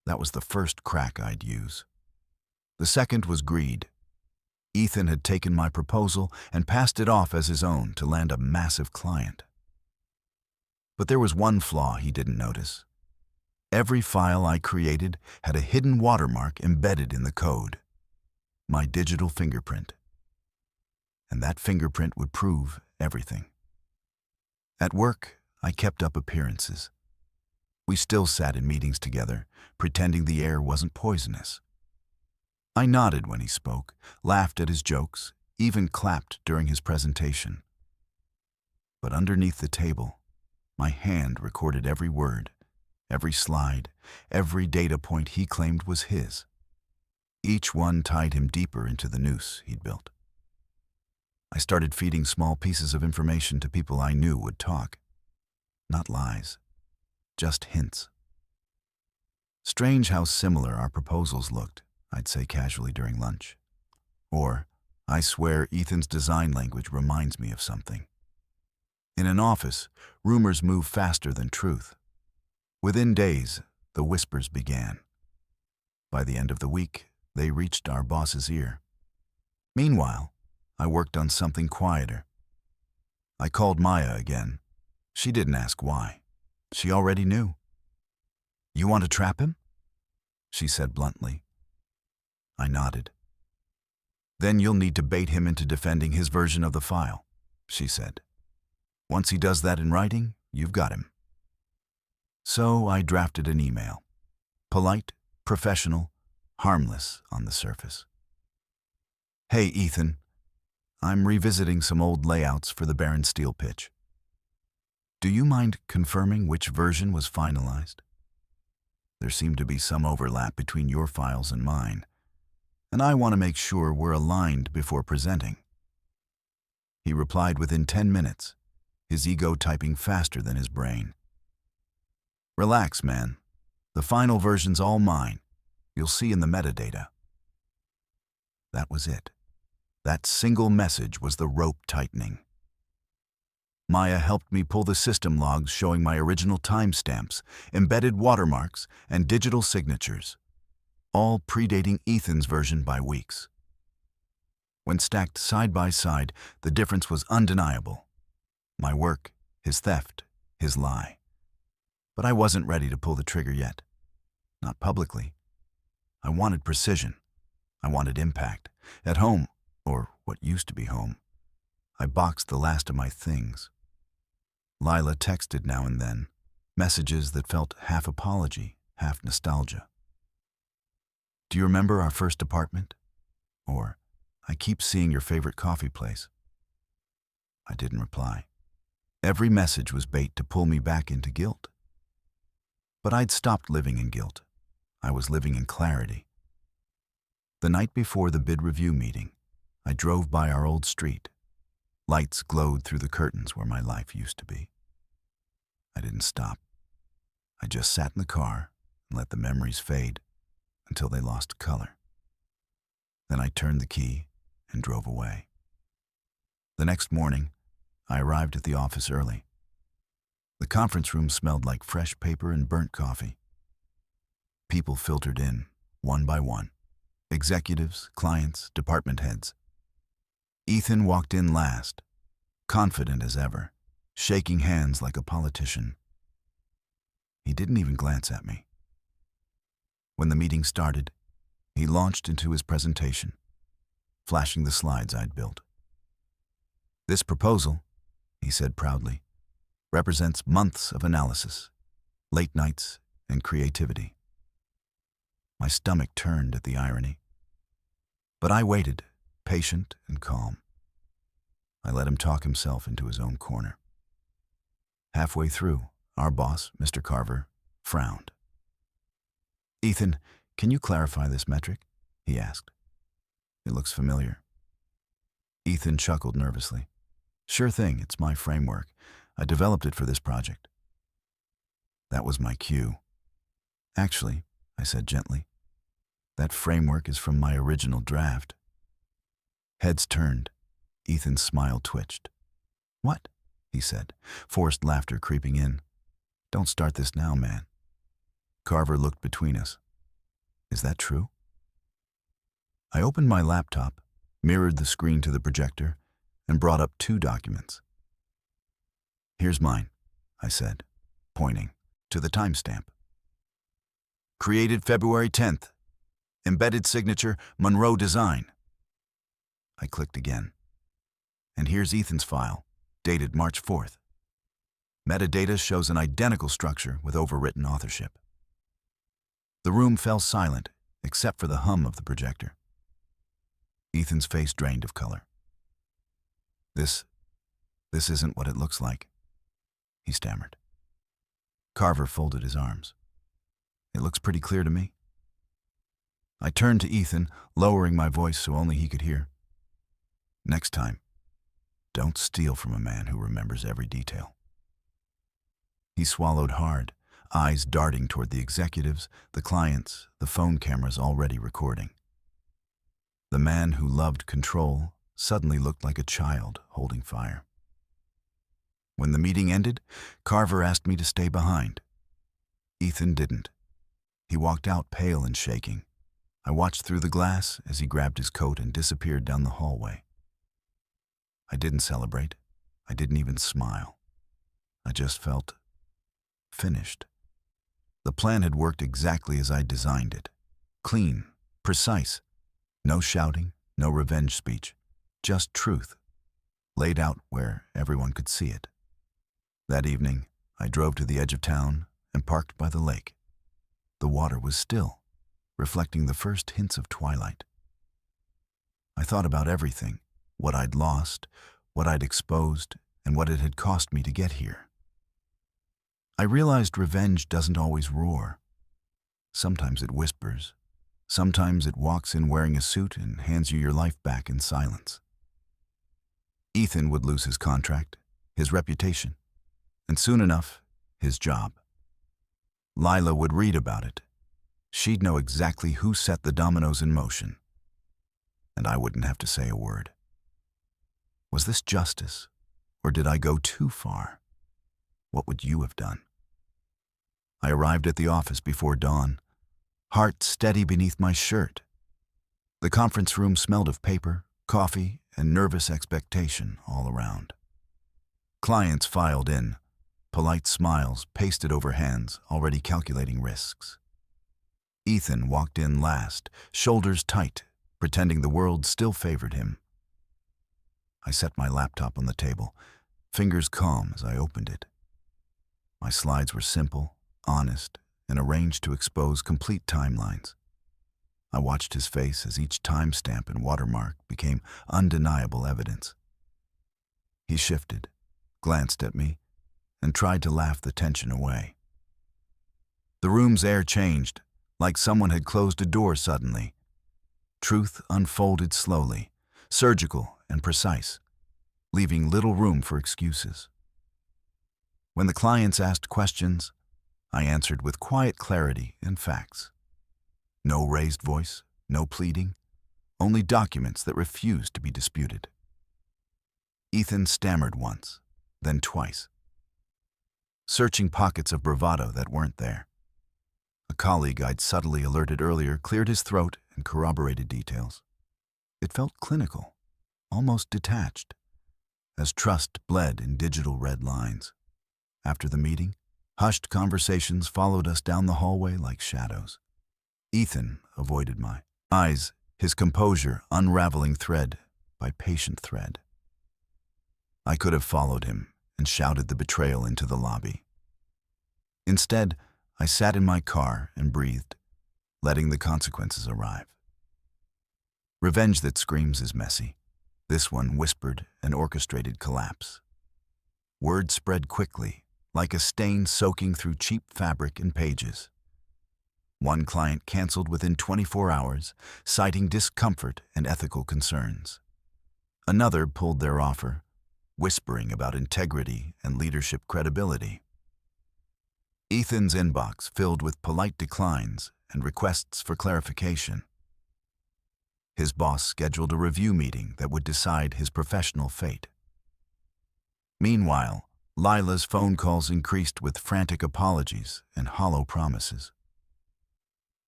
That was the first crack I'd use. The second was greed. Ethan had taken my proposal and passed it off as his own to land a massive client. But there was one flaw he didn't notice. Every file I created had a hidden watermark embedded in the code. My digital fingerprint. And that fingerprint would prove everything. At work, I kept up appearances. We still sat in meetings together, pretending the air wasn't poisonous. I nodded when he spoke, laughed at his jokes, even clapped during his presentation. But underneath the table, my hand recorded every word, every slide, every data point he claimed was his. Each one tied him deeper into the noose he'd built. I started feeding small pieces of information to people I knew would talk. Not lies, just hints. Strange how similar our proposals looked, I'd say casually during lunch. Or, I swear Ethan's design language reminds me of something. In an office, rumors move faster than truth. Within days, the whispers began. By the end of the week, they reached our boss's ear. Meanwhile, I worked on something quieter. I called Maya again. She didn't ask why. She already knew. You want to trap him? She said bluntly. I nodded. Then you'll need to bait him into defending his version of the file, she said. Once he does that in writing, you've got him. So I drafted an email. Polite, professional, harmless on the surface. Hey, Ethan. I'm revisiting some old layouts for the Baron Steel pitch. Do you mind confirming which version was finalized? There seemed to be some overlap between your files and mine, and I want to make sure we're aligned before presenting. He replied within 10 minutes, his ego typing faster than his brain. Relax, man. The final version's all mine. You'll see in the metadata. That was it. That single message was the rope tightening. Maya helped me pull the system logs showing my original timestamps, embedded watermarks, and digital signatures, all predating Ethan's version by weeks. When stacked side by side, the difference was undeniable. My work, his theft, his lie. But I wasn't ready to pull the trigger yet. Not publicly. I wanted precision. I wanted impact. At home, or what used to be home, I boxed the last of my things. Lila texted now and then, messages that felt half apology, half nostalgia. Do you remember our first apartment? Or, I keep seeing your favorite coffee place. I didn't reply. Every message was bait to pull me back into guilt. But I'd stopped living in guilt. I was living in clarity. The night before the bid review meeting, I drove by our old street. Lights glowed through the curtains where my life used to be. I didn't stop. I just sat in the car and let the memories fade until they lost color. Then I turned the key and drove away. The next morning, I arrived at the office early. The conference room smelled like fresh paper and burnt coffee. People filtered in, one by one. Executives, clients, department heads. Ethan walked in last, confident as ever, shaking hands like a politician. He didn't even glance at me. When the meeting started, he launched into his presentation, flashing the slides I'd built. This proposal, he said proudly, represents months of analysis, late nights, and creativity. My stomach turned at the irony. But I waited, patient and calm. I let him talk himself into his own corner. Halfway through, our boss, Mr. Carver, frowned. Ethan, can you clarify this metric? He asked. It looks familiar. Ethan chuckled nervously. Sure thing, it's my framework. I developed it for this project. That was my cue. Actually, I said gently, that framework is from my original draft. Heads turned. Ethan's smile twitched. What? He said, forced laughter creeping in. Don't start this now, man. Carver looked between us. Is that true? I opened my laptop, mirrored the screen to the projector, and brought up 2 documents. Here's mine, I said, pointing to the timestamp. Created February 10th. Embedded signature, Monroe Design. I clicked again. And here's Ethan's file, dated March 4th. Metadata shows an identical structure with overwritten authorship. The room fell silent, except for the hum of the projector. Ethan's face drained of color. This isn't what it looks like, he stammered. Carver folded his arms. It looks pretty clear to me. I turned to Ethan, lowering my voice so only he could hear. Next time, don't steal from a man who remembers every detail. He swallowed hard, eyes darting toward the executives, the clients, the phone cameras already recording. The man who loved control suddenly looked like a child holding fire. When the meeting ended, Carver asked me to stay behind. Ethan didn't. He walked out pale and shaking. I watched through the glass as he grabbed his coat and disappeared down the hallway. I didn't celebrate. I didn't even smile. I just felt finished. The plan had worked exactly as I designed it. Clean, precise. No shouting, no revenge speech. Just truth, laid out where everyone could see it. That evening, I drove to the edge of town and parked by the lake. The water was still, reflecting the first hints of twilight. I thought about everything, what I'd lost, what I'd exposed, and what it had cost me to get here. I realized revenge doesn't always roar. Sometimes it whispers. Sometimes it walks in wearing a suit and hands you your life back in silence. Ethan would lose his contract, his reputation, and soon enough, his job. Lila would read about it. She'd know exactly who set the dominoes in motion. And I wouldn't have to say a word. Was this justice, or did I go too far? What would you have done? I arrived at the office before dawn, heart steady beneath my shirt. The conference room smelled of paper, coffee, and nervous expectation all around. Clients filed in, polite smiles pasted over hands already calculating risks. Ethan walked in last, shoulders tight, pretending the world still favored him. I set my laptop on the table, fingers calm as I opened it. My slides were simple, honest, and arranged to expose complete timelines. I watched his face as each timestamp and watermark became undeniable evidence. He shifted, glanced at me, and tried to laugh the tension away. The room's air changed, like someone had closed a door suddenly. Truth unfolded slowly, surgical and precise, leaving little room for excuses. When the clients asked questions, I answered with quiet clarity and facts. No raised voice, no pleading, only documents that refused to be disputed. Ethan stammered once, then twice, searching pockets of bravado that weren't there. A colleague I'd subtly alerted earlier cleared his throat and corroborated details. It felt clinical, almost detached, as trust bled in digital red lines. After the meeting, hushed conversations followed us down the hallway like shadows. Ethan avoided my eyes, his composure unraveling thread by patient thread. I could have followed him and shouted the betrayal into the lobby. Instead, I sat in my car and breathed, letting the consequences arrive. Revenge that screams is messy. This one whispered an orchestrated collapse. Word spread quickly, like a stain soaking through cheap fabric and pages. One client canceled within 24 hours, citing discomfort and ethical concerns. Another pulled their offer, whispering about integrity and leadership credibility. Ethan's inbox filled with polite declines and requests for clarification. His boss scheduled a review meeting that would decide his professional fate. Meanwhile, Lila's phone calls increased with frantic apologies and hollow promises.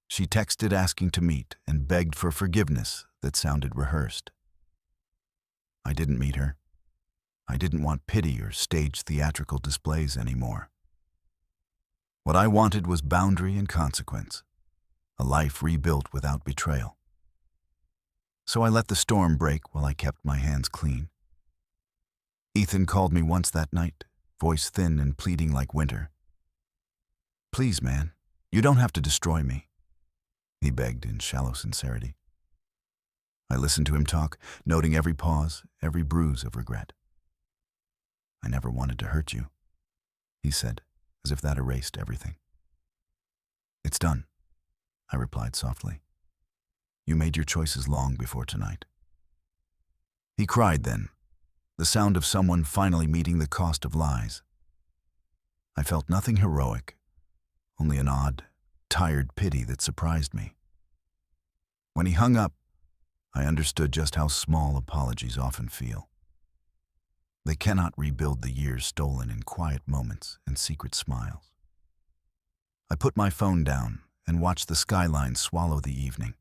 She texted asking to meet and begged for forgiveness that sounded rehearsed. I didn't meet her. I didn't want pity or staged theatrical displays anymore. What I wanted was boundary and consequence, a life rebuilt without betrayal. So I let the storm break while I kept my hands clean. Ethan called me once that night, voice thin and pleading like winter. "Please, man, you don't have to destroy me," he begged in shallow sincerity. I listened to him talk, noting every pause, every bruise of regret. "I never wanted to hurt you," he said, as if that erased everything. "It's done," I replied softly. "You made your choices long before tonight." He cried then, the sound of someone finally meeting the cost of lies. I felt nothing heroic, only an odd, tired pity that surprised me. When he hung up, I understood just how small apologies often feel. They cannot rebuild the years stolen in quiet moments and secret smiles. I put my phone down and watched the skyline swallow the evening.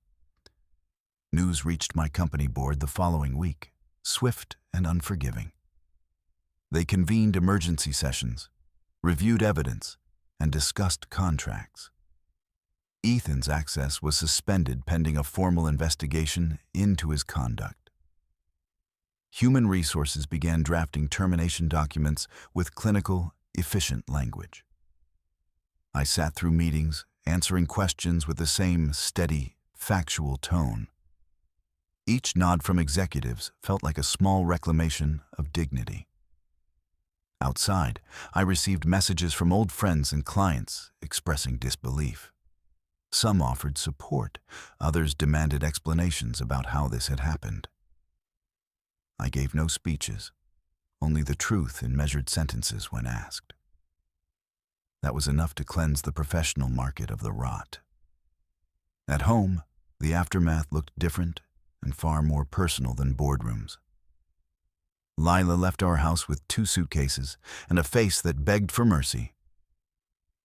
News reached my company board the following week, swift and unforgiving. They convened emergency sessions, reviewed evidence, and discussed contracts. Ethan's access was suspended pending a formal investigation into his conduct. Human Resources began drafting termination documents with clinical, efficient language. I sat through meetings, answering questions with the same steady, factual tone. Each nod from executives felt like a small reclamation of dignity. Outside, I received messages from old friends and clients expressing disbelief. Some offered support, others demanded explanations about how this had happened. I gave no speeches, only the truth in measured sentences when asked. That was enough to cleanse the professional market of the rot. At home, the aftermath looked different and far more personal than boardrooms. Lila left our house with 2 suitcases and a face that begged for mercy.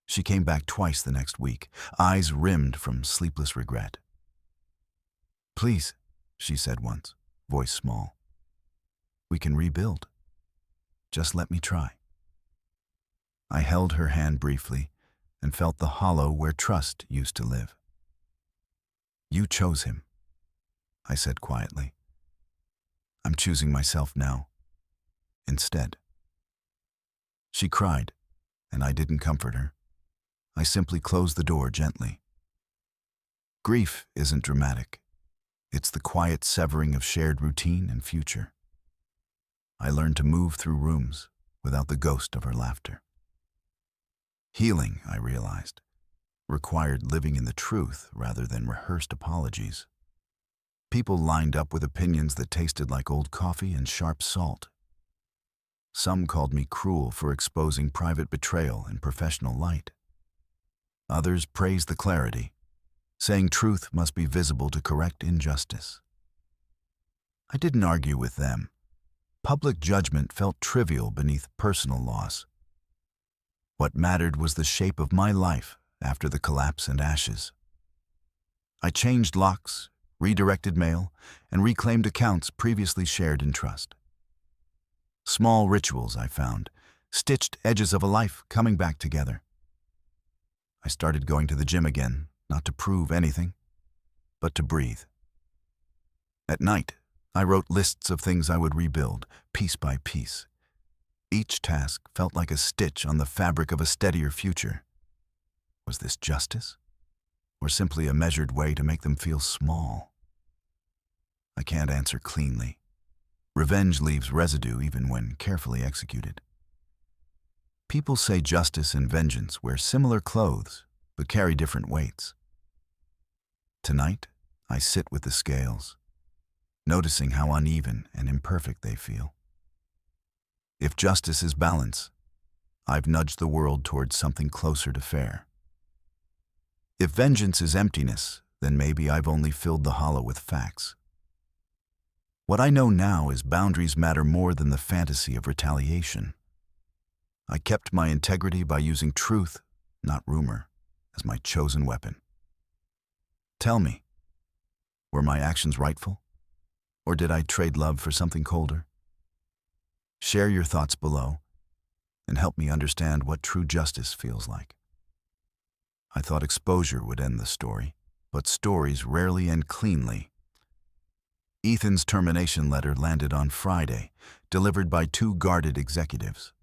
She came back twice the next week, eyes rimmed from sleepless regret. "Please," she said once, voice small. "We can rebuild. Just let me try." I held her hand briefly and felt the hollow where trust used to live. "You chose him," I said quietly. "I'm choosing myself now, instead." She cried, and I didn't comfort her. I simply closed the door gently. Grief isn't dramatic. It's the quiet severing of shared routine and future. I learned to move through rooms without the ghost of her laughter. Healing, I realized, required living in the truth rather than rehearsed apologies. People lined up with opinions that tasted like old coffee and sharp salt. Some called me cruel for exposing private betrayal in professional light. Others praised the clarity, saying truth must be visible to correct injustice. I didn't argue with them. Public judgment felt trivial beneath personal loss. What mattered was the shape of my life after the collapse and ashes. I changed locks, redirected mail, and reclaimed accounts previously shared in trust. Small rituals, I found, stitched edges of a life coming back together. I started going to the gym again, not to prove anything, but to breathe. At night, I wrote lists of things I would rebuild, piece by piece. Each task felt like a stitch on the fabric of a steadier future. Was this justice? Or simply a measured way to make them feel small? I can't answer cleanly. Revenge leaves residue even when carefully executed. People say justice and vengeance wear similar clothes, but carry different weights. Tonight, I sit with the scales, noticing how uneven and imperfect they feel. If justice is balance, I've nudged the world towards something closer to fair. If vengeance is emptiness, then maybe I've only filled the hollow with facts. What I know now is boundaries matter more than the fantasy of retaliation. I kept my integrity by using truth, not rumor, as my chosen weapon. Tell me, were my actions rightful? Or did I trade love for something colder? Share your thoughts below and help me understand what true justice feels like. I thought exposure would end the story, but stories rarely end cleanly. Ethan's termination letter landed on Friday, delivered by 2 guarded executives.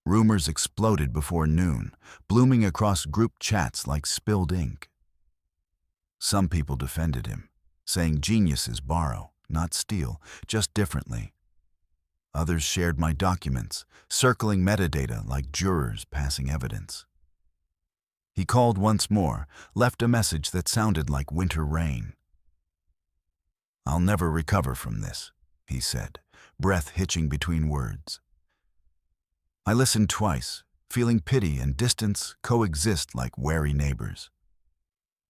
Rumors exploded before noon, blooming across group chats like spilled ink. Some people defended him, saying geniuses borrow, not steal, just differently. Others shared my documents, circling metadata like jurors passing evidence. He called once more, left a message that sounded like winter rain. "I'll never recover from this," he said, breath hitching between words. I listened twice, feeling pity and distance coexist like wary neighbors.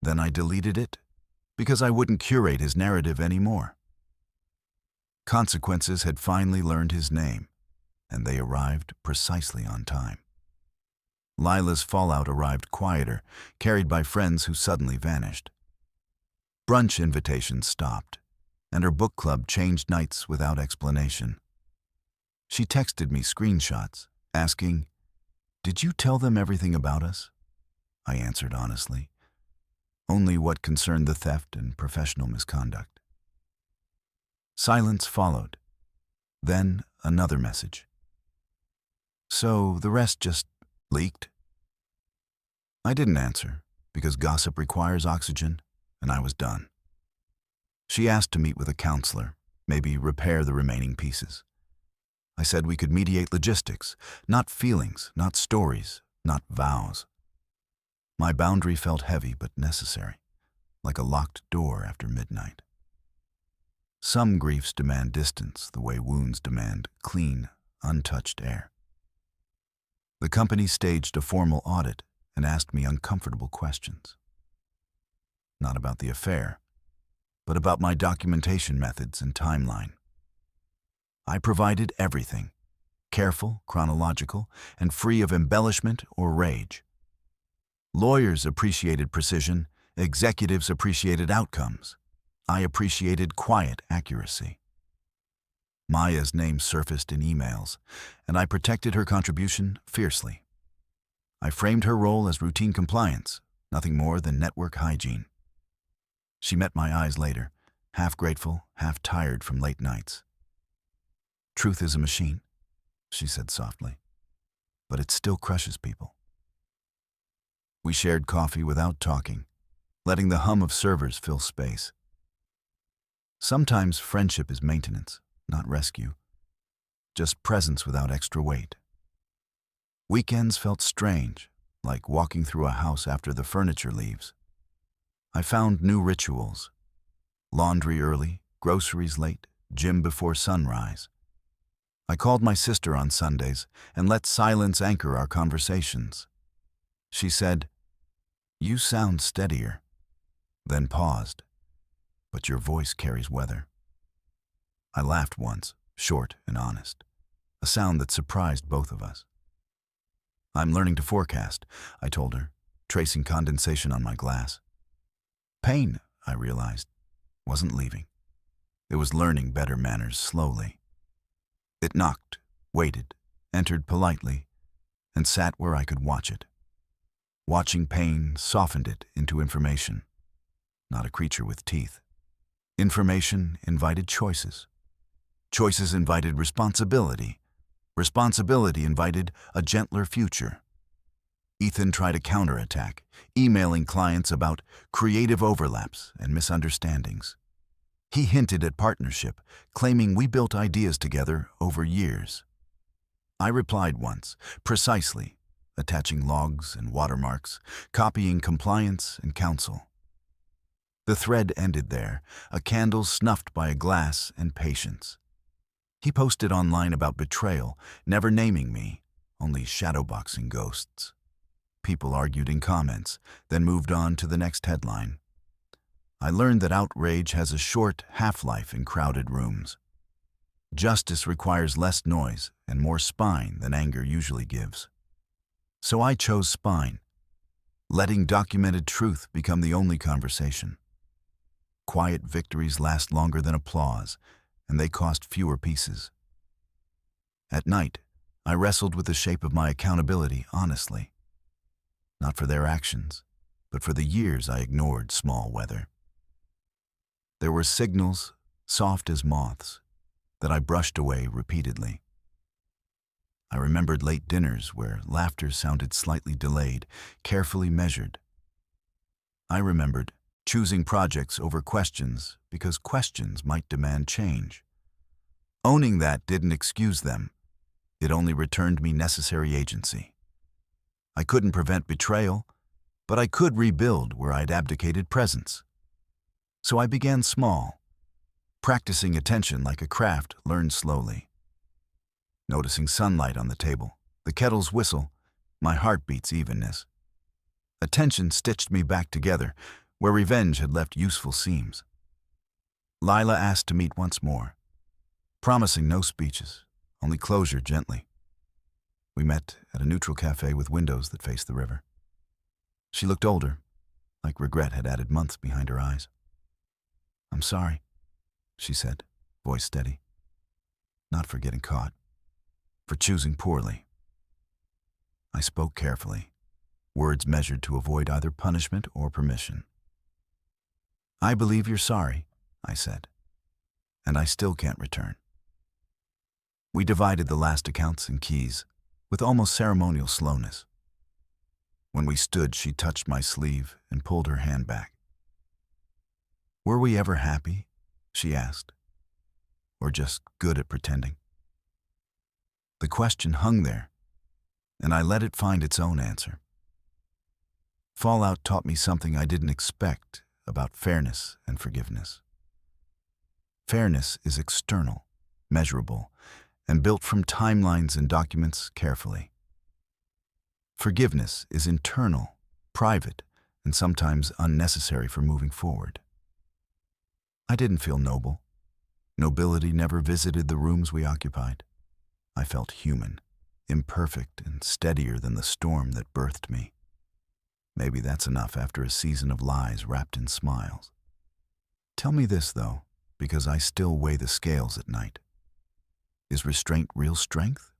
Then I deleted it, because I wouldn't curate his narrative anymore. Consequences had finally learned his name, and they arrived precisely on time. Lila's fallout arrived quieter, carried by friends who suddenly vanished. Brunch invitations stopped, and her book club changed nights without explanation. She texted me screenshots, asking, "Did you tell them everything about us?" I answered honestly, "Only what concerned the theft and professional misconduct." Silence followed. Then another message. "So the rest just leaked?" I didn't answer, because gossip requires oxygen, and I was done. She asked to meet with a counselor, maybe repair the remaining pieces. I said we could mediate logistics, not feelings, not stories, not vows. My boundary felt heavy but necessary, like a locked door after midnight. Some griefs demand distance the way wounds demand clean, untouched air. The company staged a formal audit and asked me uncomfortable questions. Not about the affair, but about my documentation methods and timeline. I provided everything, careful, chronological, and free of embellishment or rage. Lawyers appreciated precision, executives appreciated outcomes. I appreciated quiet accuracy. Maya's name surfaced in emails, and I protected her contribution fiercely. I framed her role as routine compliance, nothing more than network hygiene. She met my eyes later, half grateful, half tired from late nights. "Truth is a machine," she said softly, "but it still crushes people." We shared coffee without talking, letting the hum of servers fill space. Sometimes friendship is maintenance, not rescue, just presence without extra weight. Weekends felt strange, like walking through a house after the furniture leaves. I found new rituals: laundry early, groceries late, gym before sunrise. I called my sister on Sundays and let silence anchor our conversations. She said, "You sound steadier," then paused. "But your voice carries weather." I laughed once, short and honest, a sound that surprised both of us. "I'm learning to forecast," I told her, tracing condensation on my glass. Pain, I realized, wasn't leaving. It was learning better manners slowly. It knocked, waited, entered politely, and sat where I could watch it. Watching pain softened it into information, not a creature with teeth. Information invited choices. Choices invited responsibility. Responsibility invited a gentler future. Ethan tried a counterattack, emailing clients about creative overlaps and misunderstandings. He hinted at partnership, claiming we built ideas together over years. I replied once, precisely, attaching logs and watermarks, copying compliance and counsel. The thread ended there, a candle snuffed by a glass and patience. He posted online about betrayal, never naming me, only shadowboxing ghosts. People argued in comments, then moved on to the next headline. I learned that outrage has a short half-life in crowded rooms. Justice requires less noise and more spine than anger usually gives. So I chose spine, letting documented truth become the only conversation. Quiet victories last longer than applause, and they cost fewer pieces. At night, I wrestled with the shape of my accountability honestly. Not for their actions, but for the years I ignored small weather. There were signals, soft as moths, that I brushed away repeatedly. I remembered late dinners where laughter sounded slightly delayed, carefully measured. I remembered choosing projects over questions because questions might demand change. Owning that didn't excuse them. It only returned me necessary agency. I couldn't prevent betrayal, but I could rebuild where I'd abdicated presence. So I began small, practicing attention like a craft learned slowly. Noticing sunlight on the table, the kettle's whistle, my heartbeat's evenness. Attention stitched me back together, where revenge had left useful seams. Lila asked to meet once more, promising no speeches, only closure gently. We met at a neutral cafe with windows that faced the river. She looked older, like regret had added months behind her eyes. "I'm sorry," she said, voice steady. "Not for getting caught, for choosing poorly." I spoke carefully, words measured to avoid either punishment or permission. "I believe you're sorry," I said, "and I still can't return." We divided the last accounts and keys with almost ceremonial slowness. When we stood, she touched my sleeve and pulled her hand back. "Were we ever happy?" she asked. "Or just good at pretending?" The question hung there, and I let it find its own answer. Fallout taught me something I didn't expect about fairness and forgiveness. Fairness is external, measurable, and built from timelines and documents carefully. Forgiveness is internal, private, and sometimes unnecessary for moving forward. I didn't feel noble. Nobility never visited the rooms we occupied. I felt human, imperfect, and steadier than the storm that birthed me. Maybe that's enough after a season of lies wrapped in smiles. Tell me this, though, because I still weigh the scales at night. Is restraint real strength,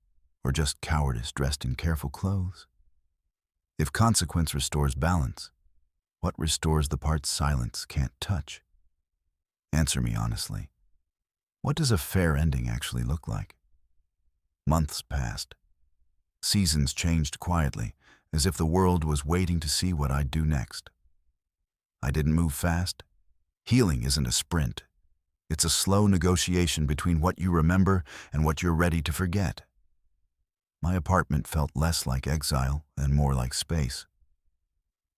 or just cowardice dressed in careful clothes? If consequence restores balance, what restores the parts silence can't touch? Answer me honestly. What does a fair ending actually look like? Months passed. Seasons changed quietly, as if the world was waiting to see what I'd do next. I didn't move fast. Healing isn't a sprint. It's a slow negotiation between what you remember and what you're ready to forget. My apartment felt less like exile and more like space.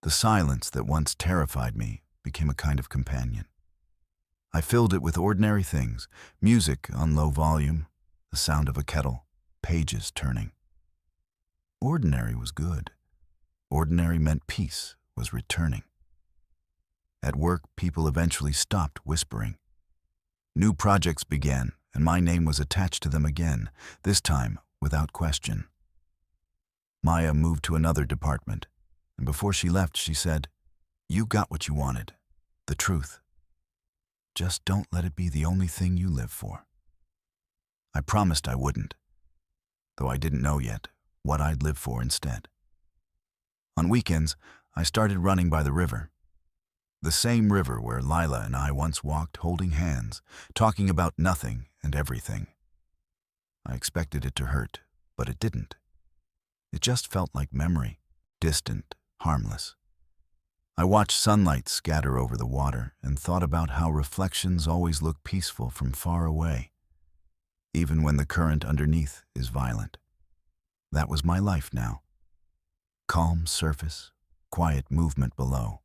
The silence that once terrified me became a kind of companion. I filled it with ordinary things: music on low volume, the sound of a kettle, pages turning. Ordinary was good. Ordinary meant peace was returning. At work, people eventually stopped whispering. New projects began, and my name was attached to them again, this time without question. Maya moved to another department, and before she left, she said, "You got what you wanted, the truth. Just don't let it be the only thing you live for." I promised I wouldn't, though I didn't know yet what I'd live for instead. On weekends, I started running by the river. The same river where Lila and I once walked holding hands, talking about nothing and everything. I expected it to hurt, but it didn't. It just felt like memory, distant, harmless. I watched sunlight scatter over the water and thought about how reflections always look peaceful from far away, even when the current underneath is violent. That was my life now. Calm surface, quiet movement below.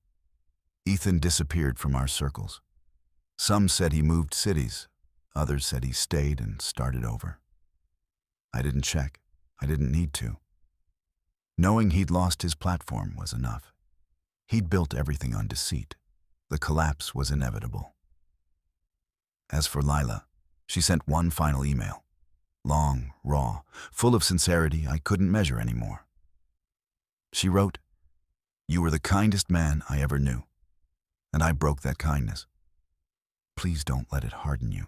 Ethan disappeared from our circles. Some said he moved cities, others said he stayed and started over. I didn't check. I didn't need to. Knowing he'd lost his platform was enough. He'd built everything on deceit. The collapse was inevitable. As for Lila, she sent one final email. Long, raw, full of sincerity I couldn't measure anymore. She wrote, "You were the kindest man I ever knew, and I broke that kindness. Please don't let it harden you."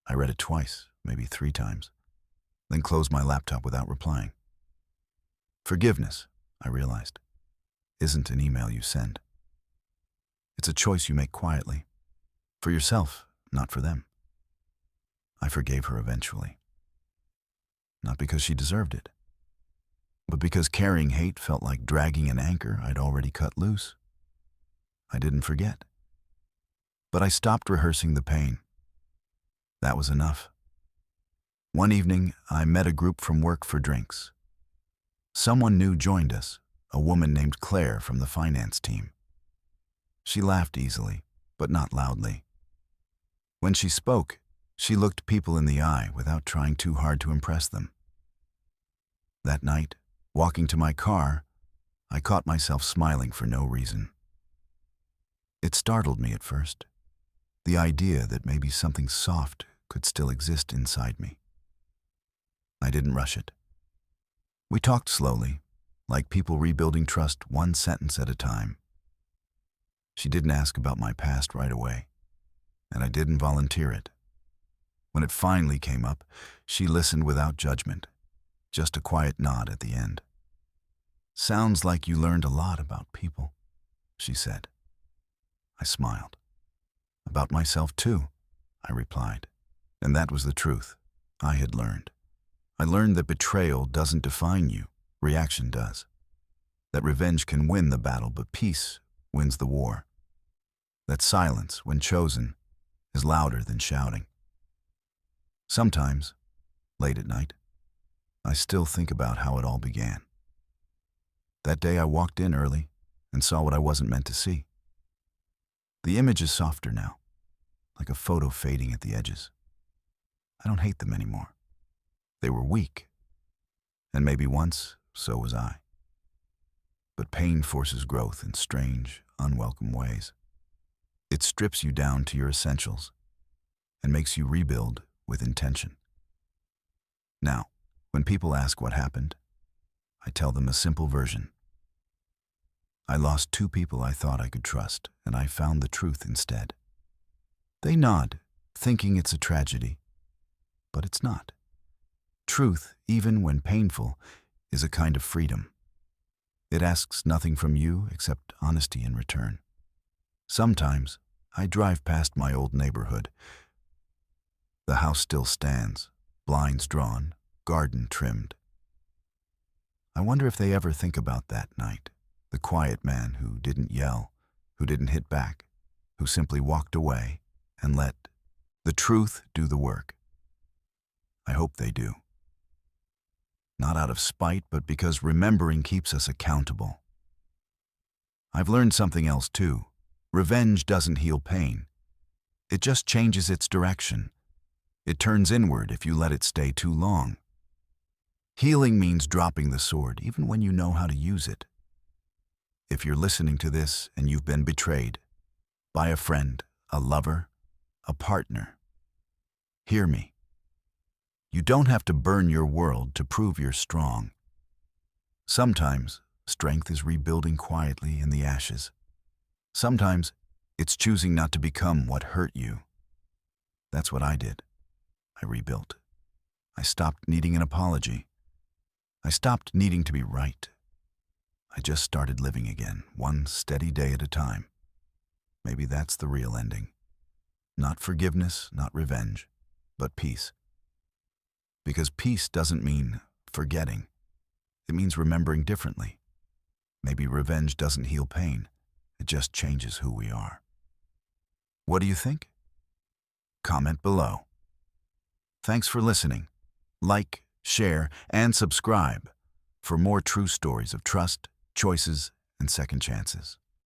I read it twice, maybe 3 times, then closed my laptop without replying. Forgiveness, I realized, isn't an email you send. It's a choice you make quietly, for yourself, not for them. I forgave her eventually. Not because she deserved it, but because carrying hate felt like dragging an anchor I'd already cut loose. I didn't forget, but I stopped rehearsing the pain. That was enough. One evening, I met a group from work for drinks. Someone new joined us, a woman named Claire from the finance team. She laughed easily, but not loudly. When she spoke, she looked people in the eye without trying too hard to impress them. That night, walking to my car, I caught myself smiling for no reason. It startled me at first, the idea that maybe something soft could still exist inside me. I didn't rush it. We talked slowly, like people rebuilding trust one sentence at a time. She didn't ask about my past right away, and I didn't volunteer it. When it finally came up, she listened without judgment, just a quiet nod at the end. "Sounds like you learned a lot about people," she said. I smiled. "About myself too," I replied. And that was the truth. I had learned. I learned that betrayal doesn't define you, reaction does. That revenge can win the battle, but peace wins the war. That silence, when chosen, is louder than shouting. Sometimes, late at night, I still think about how it all began. That day I walked in early and saw what I wasn't meant to see. The image is softer now, like a photo fading at the edges. I don't hate them anymore. They were weak, and maybe once so was I. But pain forces growth in strange, unwelcome ways. It strips you down to your essentials and makes you rebuild with intention. Now, when people ask what happened, I tell them a simple version. I lost 2 people I thought I could trust, and I found the truth instead. They nod, thinking it's a tragedy, but it's not. Truth, even when painful, is a kind of freedom. It asks nothing from you except honesty in return. Sometimes I drive past my old neighborhood. The house still stands, blinds drawn, garden trimmed. I wonder if they ever think about that night, the quiet man who didn't yell, who didn't hit back, who simply walked away and let the truth do the work. I hope they do. Not out of spite, but because remembering keeps us accountable. I've learned something else too. Revenge doesn't heal pain. It just changes its direction. It turns inward if you let it stay too long. Healing means dropping the sword, even when you know how to use it. If you're listening to this and you've been betrayed by a friend, a lover, a partner, hear me. You don't have to burn your world to prove you're strong. Sometimes strength is rebuilding quietly in the ashes. Sometimes it's choosing not to become what hurt you. That's what I did. I rebuilt. I stopped needing an apology. I stopped needing to be right. I just started living again, one steady day at a time. Maybe that's the real ending. Not forgiveness, not revenge, but peace. Because peace doesn't mean forgetting. It means remembering differently. Maybe revenge doesn't heal pain. It just changes who we are. What do you think? Comment below. Thanks for listening. Like, share, and subscribe for more true stories of trust, choices, and second chances.